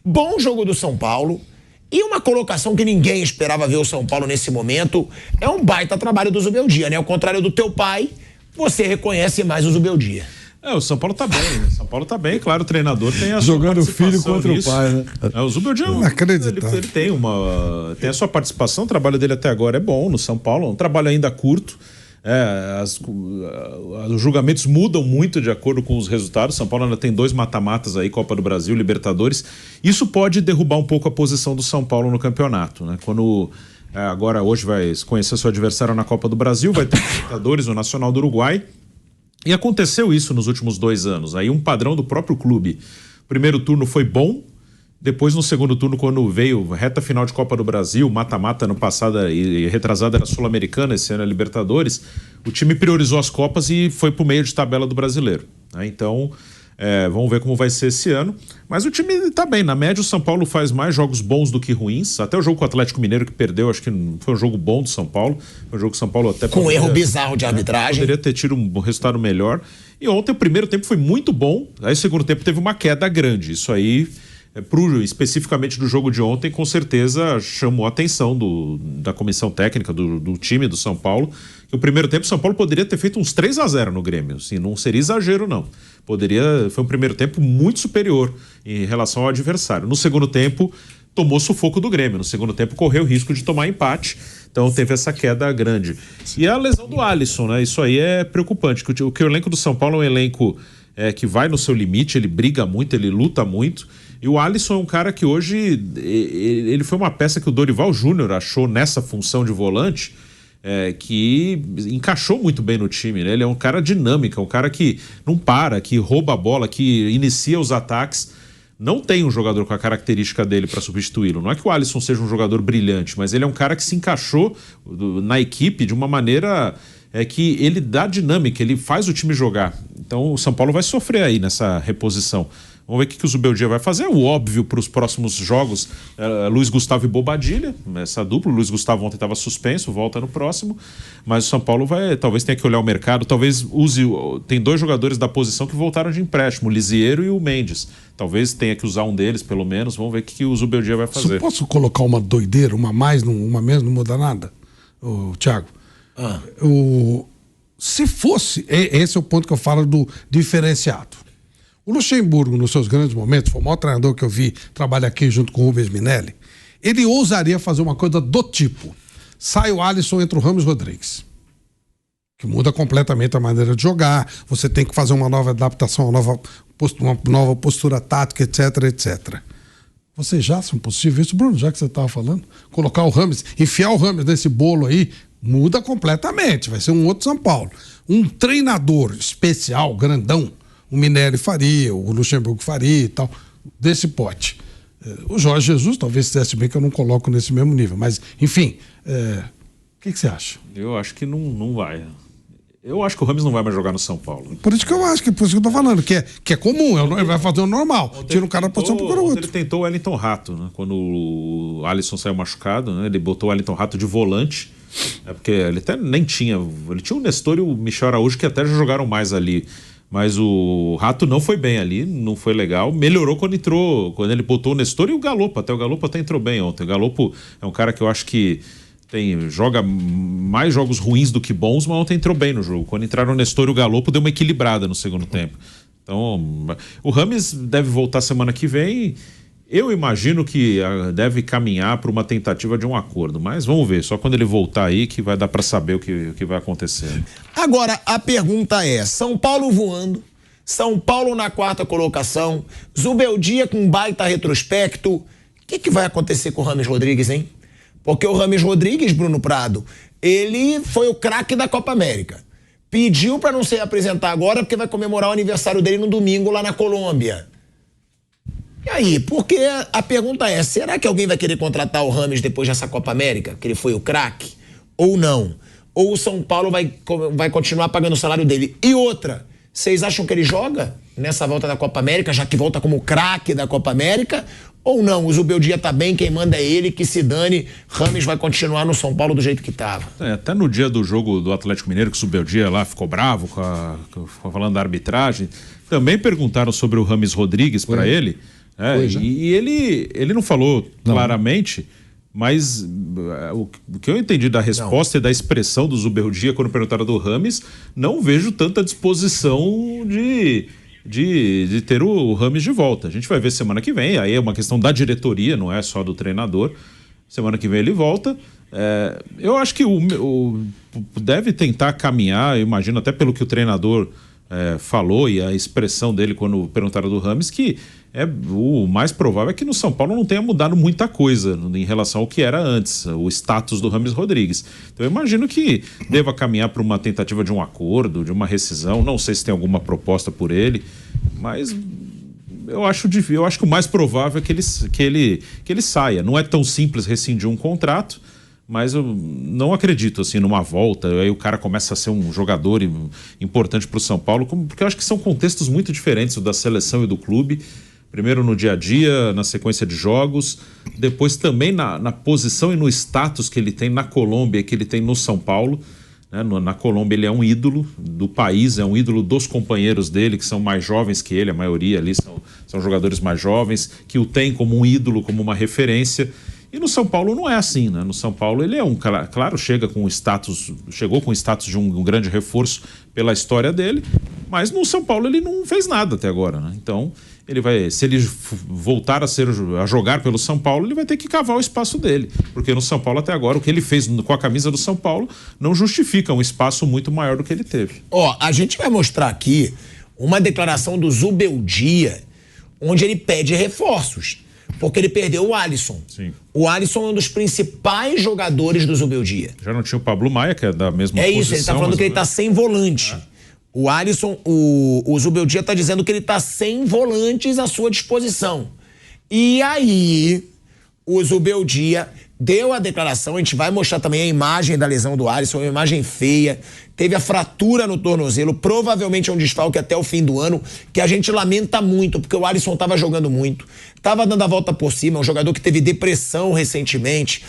Bom jogo do São Paulo e uma colocação que ninguém esperava ver o São Paulo nesse momento. É um baita trabalho do Zubeldia, né? Ao contrário do teu pai, você reconhece mais o Zubeldia. O São Paulo tá bem, né? São Paulo tá bem, claro, o treinador tem a sua jogando o filho contra nisso. O pai, né? O Zubeldia, ele tem a sua participação, o trabalho dele até agora é bom no São Paulo, é um trabalho ainda curto. Os julgamentos mudam muito de acordo com os resultados. São Paulo ainda tem 2 mata-matas aí, Copa do Brasil, Libertadores. Isso pode derrubar um pouco a posição do São Paulo no campeonato, né? Quando agora hoje vai conhecer seu adversário na Copa do Brasil, vai ter Libertadores, o Nacional do Uruguai. E aconteceu isso nos últimos 2 anos. Aí um padrão do próprio clube. O primeiro turno foi bom. Depois, no segundo turno, quando veio reta final de Copa do Brasil, mata-mata ano passado e retrasada era Sul-Americana, esse ano é Libertadores, o time priorizou as Copas e foi pro meio de tabela do Brasileiro. Né? Então, vamos ver como vai ser esse ano. Mas o time tá bem. Na média, o São Paulo faz mais jogos bons do que ruins. Até o jogo com o Atlético Mineiro que perdeu, acho que não foi um jogo bom do São Paulo. Foi um jogo que o São Paulo até... Com erro bizarro de arbitragem. Poderia ter tido um resultado melhor. E ontem o primeiro tempo foi muito bom. Aí o segundo tempo teve uma queda grande. Isso aí... especificamente do jogo de ontem, com certeza chamou a atenção da comissão técnica do time do São Paulo. Que o primeiro tempo o São Paulo poderia ter feito uns 3-0 no Grêmio, assim, não seria exagero não. Foi um primeiro tempo muito superior em relação ao adversário. No segundo tempo tomou sufoco do Grêmio, no segundo tempo correu o risco de tomar empate, então teve essa queda grande. E a lesão do Alisson, né? Isso aí é preocupante, que o elenco do São Paulo é um elenco que vai no seu limite, ele briga muito, ele luta muito. E o Alisson é um cara que hoje, ele foi uma peça que o Dorival Júnior achou nessa função de volante, que encaixou muito bem no time, né? Ele é um cara dinâmico, é um cara que não para, que rouba a bola, que inicia os ataques. Não tem um jogador com a característica dele para substituí-lo. Não é que o Alisson seja um jogador brilhante, mas ele é um cara que se encaixou na equipe de uma maneira que ele dá dinâmica, ele faz o time jogar. Então o São Paulo vai sofrer aí nessa reposição. Vamos ver o que o Zubeldia vai fazer. O óbvio para os próximos jogos, Luiz Gustavo e Bobadilha, essa dupla. O Luiz Gustavo ontem estava suspenso, volta no próximo. Mas o São Paulo talvez tenha que olhar o mercado. Talvez tem 2 jogadores da posição que voltaram de empréstimo, o Lisieiro e o Mendes. Talvez tenha que usar um deles, pelo menos. Vamos ver o que o Zubeldia vai fazer. Posso colocar uma doideira, uma mais, uma menos, não muda nada? Thiago, se fosse, esse é o ponto que eu falo do diferenciado. O Luxemburgo, nos seus grandes momentos, foi o maior treinador que eu vi, trabalha aqui junto com o Rubens Minelli, ele ousaria fazer uma coisa do tipo: sai o Alisson, entra o Rames Rodrigues, que muda completamente a maneira de jogar, você tem que fazer uma nova adaptação, uma nova postura tática, etc, etc. Vocês já são possível isso, Bruno, já que você estava falando? Colocar o Rames, enfiar o Rames nesse bolo aí, muda completamente, vai ser um outro São Paulo. Um treinador especial, grandão, o Minelli faria, o Luxemburgo faria e tal, desse pote. O Jorge Jesus talvez dissesse bem que eu não coloco nesse mesmo nível, mas, enfim, o que você acha? Eu acho que não vai. Eu acho que o Rames não vai mais jogar no São Paulo. Por isso que eu acho, por isso que eu tô falando, que é comum, ele vai fazer o normal, tira um cara da posição pro outro. Ele tentou o Wellington Rato, né? Quando o Alisson saiu machucado, né? Ele botou o Wellington Rato de volante, porque ele até nem tinha, ele tinha o Nestor e o Michel Araújo que até já jogaram mais ali. Mas o Rato não foi bem ali, não foi legal. Melhorou quando ele botou o Nestor e o Galopo. Até o Galopo até entrou bem ontem. O Galopo é um cara que eu acho que joga mais jogos ruins do que bons, mas ontem entrou bem no jogo. Quando entraram o Nestor e o Galopo, deu uma equilibrada no segundo tempo. Então, o Rames deve voltar semana que vem. Eu imagino que deve caminhar para uma tentativa de um acordo, mas vamos ver, só quando ele voltar aí que vai dar para saber o que vai acontecer. Agora, a pergunta é, São Paulo voando, São Paulo na 4ª colocação, Zubeldia com baita retrospecto, o que vai acontecer com o Rames Rodrigues, hein? Porque o Rames Rodrigues, Bruno Prado, ele foi o craque da Copa América. Pediu para não se apresentar agora porque vai comemorar o aniversário dele no domingo lá na Colômbia. E aí, porque a pergunta é, será que alguém vai querer contratar o Rames depois dessa Copa América, que ele foi o craque, ou não? Ou o São Paulo vai continuar pagando o salário dele? E outra, vocês acham que ele joga nessa volta da Copa América, já que volta como craque da Copa América, ou não? O Zubeldia tá bem, quem manda é ele, que se dane, Rames vai continuar no São Paulo do jeito que tava. Até no dia do jogo do Atlético Mineiro, que o Zubeldia lá ficou bravo falando da arbitragem, também perguntaram sobre o Rames Rodrigues para ele. E ele não falou claramente, mas o que eu entendi da resposta e da expressão do Zubeldia quando perguntaram do Rames, não vejo tanta disposição de ter o Rames de volta. A gente vai ver semana que vem, aí é uma questão da diretoria, não é só do treinador. Semana que vem ele volta. Eu acho que deve tentar caminhar, eu imagino até pelo que o treinador falou e a expressão dele quando perguntaram do Rames, que o mais provável é que no São Paulo não tenha mudado muita coisa em relação ao que era antes, o status do Rames Rodrigues. Então eu imagino que deva caminhar para uma tentativa de um acordo, de uma rescisão. Não sei se tem alguma proposta por ele, mas eu acho que o mais provável é que ele saia. Não é tão simples rescindir um contrato, mas eu não acredito assim numa volta, aí o cara começa a ser um jogador importante para o São Paulo, porque eu acho que são contextos muito diferentes, o da seleção e do clube. Primeiro no dia a dia, na sequência de jogos, depois também na posição e no status que ele tem na Colômbia e que ele tem no São Paulo. Na Colômbia ele é um ídolo do país, é um ídolo dos companheiros dele, que são mais jovens que ele, a maioria ali são jogadores mais jovens, que o tem como um ídolo, como uma referência. E no São Paulo não é assim, né? No São Paulo ele chegou com o status de um grande reforço pela história dele, mas no São Paulo ele não fez nada até agora, né? Então, se ele voltar a jogar pelo São Paulo, ele vai ter que cavar o espaço dele, porque no São Paulo até agora, o que ele fez com a camisa do São Paulo não justifica um espaço muito maior do que ele teve. A gente vai mostrar aqui uma declaração do Zubeldia, onde ele pede reforços. Porque ele perdeu o Alisson. Sim. O Alisson é um dos principais jogadores do Zubeldia. Já não tinha o Pablo Maia, que é da mesma posição. É isso, ele tá falando que ele tá sem volante. O Alisson, o Zubeldia tá dizendo que ele tá sem volantes à sua disposição. E aí, o Zubeldia deu a declaração, a gente vai mostrar também a imagem da lesão do Alisson, uma imagem feia, teve a fratura no tornozelo, provavelmente é um desfalque até o fim do ano, que a gente lamenta muito, porque o Alisson tava jogando muito, tava dando a volta por cima, um jogador que teve depressão recentemente,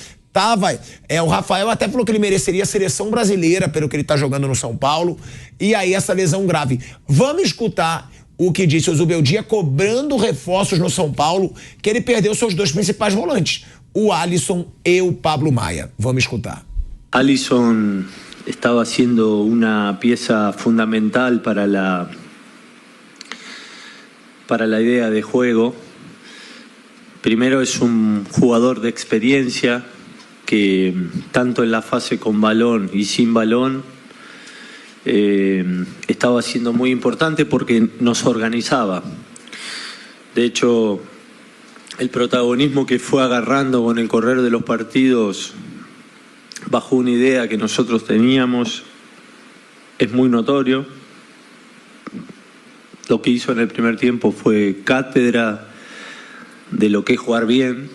o Rafael até falou que ele mereceria a seleção brasileira pelo que ele tá jogando no São Paulo, e aí essa lesão grave. Vamos escutar o que disse o Zubeldia cobrando reforços no São Paulo, que ele perdeu seus dois principais volantes, o Alisson e o Pablo Maia. Vamos escutar. Alisson estaba siendo una pieza fundamental para la idea de juego. Primero es un jugador de experiencia que tanto en la fase con balón y sin balón estaba siendo muy importante porque nos organizaba. De hecho, el protagonismo que fue agarrando con el correr de los partidos bajo una idea que nosotros teníamos es muy notorio. Lo que hizo en el primer tiempo fue cátedra de lo que es jugar bien.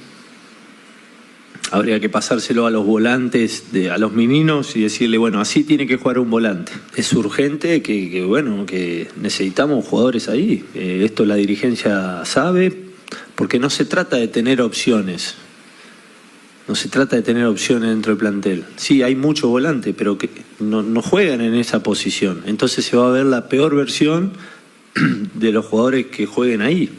Habría que pasárselo a los volantes, a los meninos y decirle, bueno, así tiene que jugar un volante. Es urgente que necesitamos jugadores ahí. Esto la dirigencia sabe, porque no se trata de tener opciones. No se trata de tener opciones dentro del plantel. Sí, hay muchos volantes, pero que no juegan en esa posición. Entonces se va a ver la peor versión de los jugadores que jueguen ahí.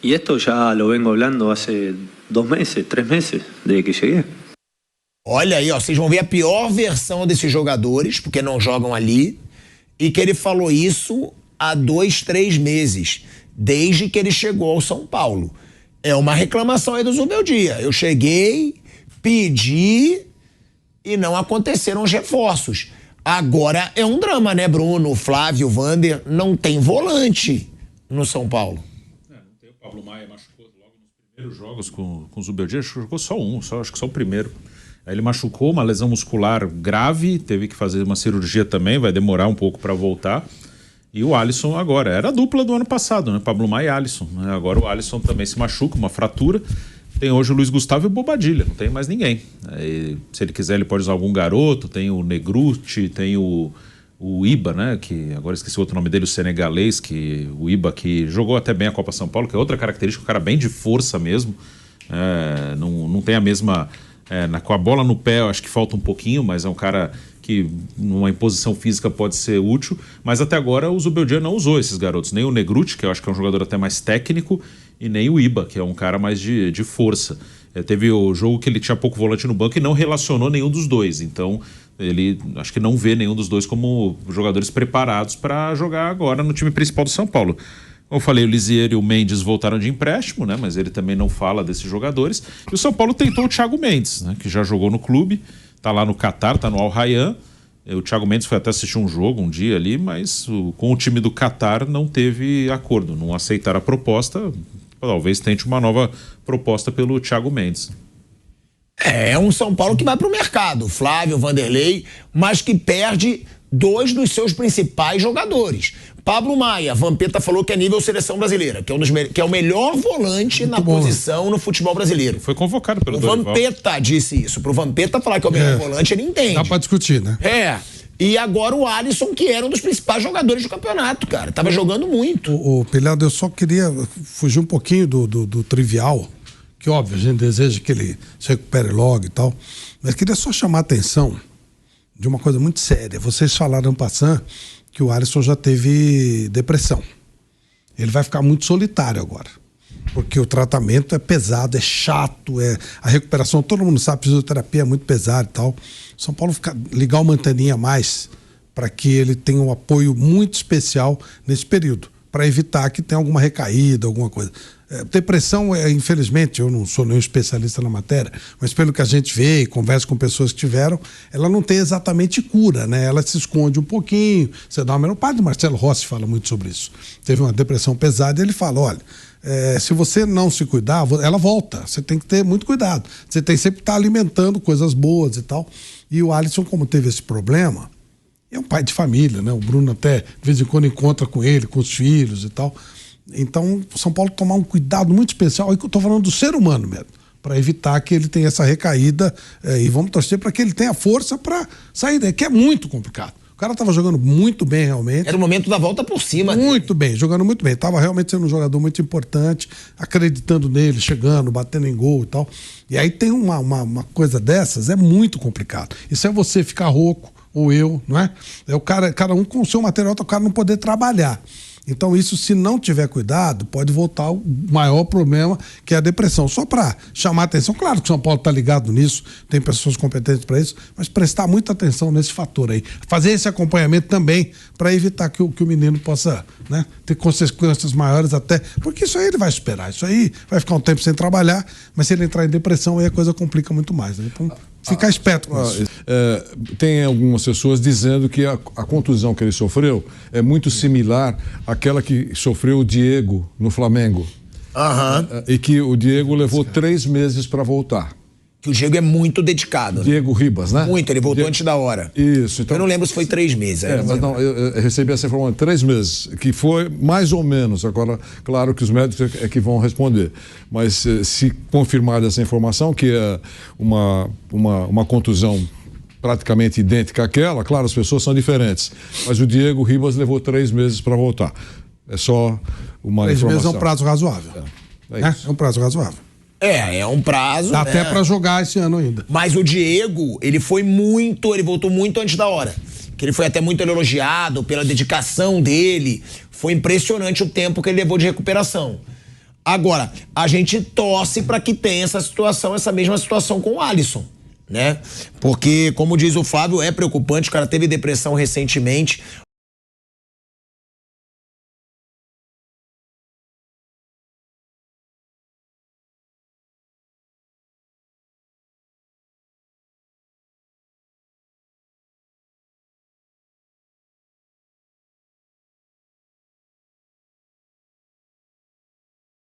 Y esto ya lo vengo hablando hace 2 meses, 3 meses, desde que cheguei. Olha aí, vocês vão ver a pior versão desses jogadores, porque não jogam ali, e que ele falou isso há 2, 3 meses, desde que ele chegou ao São Paulo. É uma reclamação aí do Zubeldia. Eu cheguei, pedi e não aconteceram os reforços. Agora é um drama, né, Bruno? O Flávio, o Vander, não tem volante no São Paulo. Não tem. O Pablo Maia machucou logo nos primeiros jogos com o Zubeldia, jogou só acho que só o primeiro. Aí ele machucou, uma lesão muscular grave, teve que fazer uma cirurgia também, vai demorar um pouco para voltar. E o Alisson agora, era a dupla do ano passado, né? Pablo Maia e Alisson. Né? Agora o Alisson também se machuca, uma fratura. Tem hoje o Luiz Gustavo e o Bobadilha, não tem mais ninguém. Aí, se ele quiser, ele pode usar algum garoto, tem o Negruti, tem o Iba, né? Que agora esqueci o outro nome dele, o senegalês, o Iba, que jogou até bem a Copa São Paulo, que é outra característica, um cara bem de força mesmo. Não tem a mesma... com a bola no pé, eu acho que falta um pouquinho, mas é um cara que numa imposição física pode ser útil, mas até agora o Zubeldia não usou esses garotos, nem o Negruti, que eu acho que é um jogador até mais técnico, e nem o Iba, que é um cara mais de força. Teve o jogo que ele tinha pouco volante no banco e não relacionou nenhum dos dois, então ele acho que não vê nenhum dos dois como jogadores preparados para jogar agora no time principal do São Paulo. Como eu falei, o Lisier e o Mendes voltaram de empréstimo, né? Mas ele também não fala desses jogadores. E o São Paulo tentou o Thiago Mendes, né? Que já jogou no clube, tá lá no Catar, tá no Al Rayyan. O Thiago Mendes foi até assistir um jogo um dia ali, mas com o time do Catar não teve acordo, não aceitaram a proposta. Talvez tente uma nova proposta pelo Thiago Mendes. É um São Paulo que vai pro mercado, Flávio, Vanderlei, mas que perde 2 dos seus principais jogadores. Pablo Maia, Vampeta falou que é nível seleção brasileira, que é o melhor volante na posição no futebol brasileiro. Foi convocado pelo Dorival. O Vampeta disse isso. Pro Vampeta falar que é o melhor volante, ele entende. Dá pra discutir, né? E agora o Alisson, que era um dos principais jogadores do campeonato, cara. Tava jogando muito. O Pelado, eu só queria fugir um pouquinho do trivial, que óbvio, a gente deseja que ele se recupere logo e tal, mas queria só chamar a atenção de uma coisa muito séria. Vocês falaram, passando, que o Alisson já teve depressão. Ele vai ficar muito solitário agora, porque o tratamento é pesado, é chato, a recuperação, todo mundo sabe, a fisioterapia é muito pesada e tal. São Paulo ligar uma anteninha a mais para que ele tenha um apoio muito especial nesse período, para evitar que tenha alguma recaída, alguma coisa. Depressão, infelizmente, eu não sou nenhum especialista na matéria, mas pelo que a gente vê e conversa com pessoas que tiveram, ela não tem exatamente cura, né? Ela se esconde um pouquinho, você dá uma menor. O padre Marcelo Rossi fala muito sobre isso. Teve uma depressão pesada e ele fala, olha, se você não se cuidar, ela volta. Você tem que ter muito cuidado. Você tem que sempre estar alimentando coisas boas e tal. E o Alisson, como teve esse problema, é um pai de família, né? O Bruno até, de vez em quando, encontra com ele, com os filhos e tal. Então, o São Paulo tomar um cuidado muito especial, aí que eu estou falando do ser humano mesmo, para evitar que ele tenha essa recaída, e vamos torcer para que ele tenha força para sair daí, que é muito complicado. O cara estava jogando muito bem, realmente. Era o momento da volta por cima. Muito bem, jogando muito bem. Estava realmente sendo um jogador muito importante, acreditando nele, chegando, batendo em gol e tal. E aí tem uma coisa dessas, é muito complicado. Isso é você ficar rouco, ou eu, não é? É o cara, cada um com o seu material, o cara não poder trabalhar. Então isso, se não tiver cuidado, pode voltar ao maior problema, que é a depressão. Só para chamar a atenção, claro que o São Paulo está ligado nisso, tem pessoas competentes para isso, mas prestar muita atenção nesse fator aí. Fazer esse acompanhamento também para evitar que o menino possa, né, ter consequências maiores até, porque isso aí ele vai superar, isso aí vai ficar um tempo sem trabalhar, mas se ele entrar em depressão aí a coisa complica muito mais, né? Então ficar esperto com isso. Tem algumas pessoas dizendo que a contusão que ele sofreu é muito similar àquela que sofreu o Diego no Flamengo. E que o Diego levou 3 meses para voltar. Que o Diego é muito dedicado. Diego Ribas, né? Muito, ele voltou antes da hora. Isso. Então, eu não lembro se foi 3 meses. Mas não, eu recebi essa informação, 3 meses, que foi mais ou menos. Agora, claro que os médicos é que vão responder. Mas se confirmar essa informação, que é uma contusão praticamente idêntica àquela, claro, as pessoas são diferentes. Mas o Diego Ribas levou 3 meses para voltar. É só uma 3 informação. 3 meses é um prazo razoável. É um prazo razoável. É um prazo. Dá até pra jogar esse ano ainda. Mas o Diego, ele voltou muito antes da hora. Que ele foi até muito elogiado pela dedicação dele. Foi impressionante o tempo que ele levou de recuperação. Agora, a gente torce pra que tenha essa mesma situação com o Alisson, né? Porque, como diz o Flávio, é preocupante, o cara teve depressão recentemente.